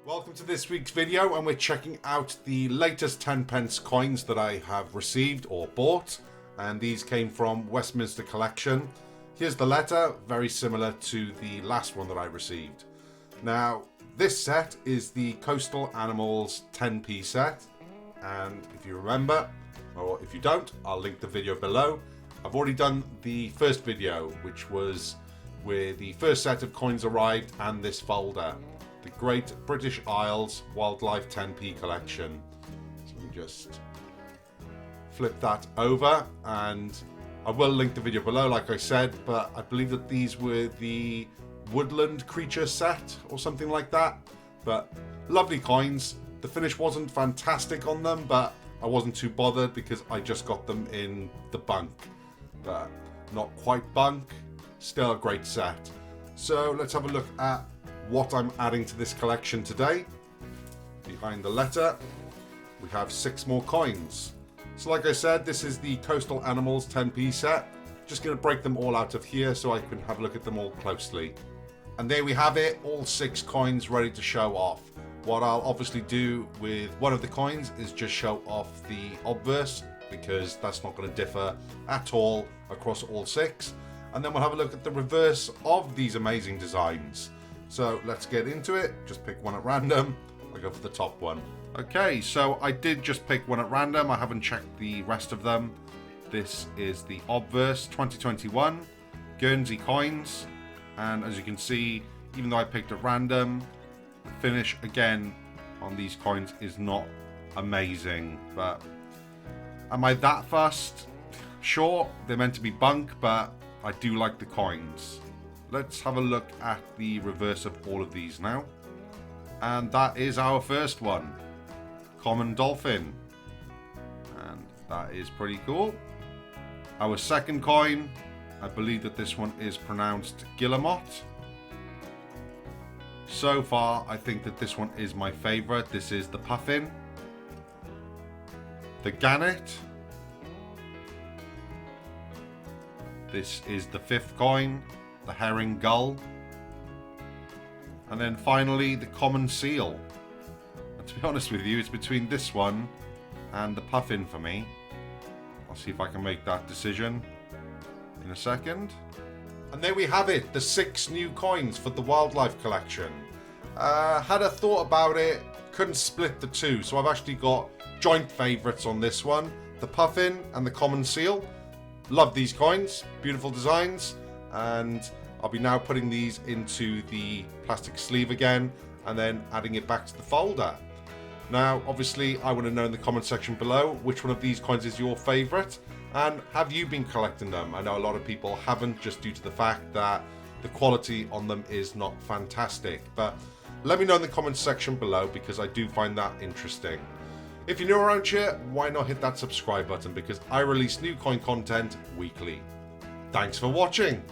Welcome to this week's video, and we're checking out the latest 10p coins that I have received or bought, and these came from Westminster Collection. Here's the letter, very similar to the last one that I received. Now, this set is the Coastal Animals 10p set, and if you remember, or if you don't, I'll link the video below. I've already done the first video, which was where the first set of coins arrived and this folder. The Great British Isles Wildlife 10p collection. So we just flip that over, and I will link the video below like I said, but I believe that these were the woodland creature set or something like that. But lovely coins. The finish wasn't fantastic on them, but I wasn't too bothered because I just got them in the bunk. But not quite bunk, still a great set. So let's have a look at what I'm adding to this collection today. Behind the letter, we have 6 more coins. So like I said, this is the Coastal Animals 10p set. Just going to break them all out of here so I can have a look at them all closely. And there we have it, all 6 coins ready to show off. What I'll obviously do with one of the coins is just show off the obverse, because that's not going to differ at all across all 6. And then we'll have a look at the reverse of these amazing designs. So let's get into it. Just pick one at random. I'll go for the top one. Okay, so I did just pick one at random. I haven't checked the rest of them. This is the obverse 2021 Guernsey coins. And as you can see, even though I picked at random, the finish again on these coins is not amazing. But am I that fussed? Sure, they're meant to be bunk, but I do like the coins. Let's have a look at the reverse of all of these now. And that is our first one. Common dolphin. And that is pretty cool. Our second coin, I believe that this one is pronounced Guillemot. So far, I think that this one is my favorite. This is the puffin. The gannet. This is the 5th coin. The herring gull, and then finally the common seal. And to be honest with you, it's between this one and the puffin for me. I'll see if I can make that decision in a second. And there we have it, the 6 new coins for the wildlife collection. Had a thought about it, couldn't split the 2, so I've actually got joint favourites on this one, the puffin and the common seal. Love these coins, beautiful designs. And I'll be now putting these into the plastic sleeve again and then adding it back to the folder. Now, obviously, I want to know in the comment section below which one of these coins is your favourite, and have you been collecting them? I know a lot of people haven't, just due to the fact that the quality on them is not fantastic. But let me know in the comment section below, because I do find that interesting. If you're new around here, why not hit that subscribe button, because I release new coin content weekly. Thanks for watching.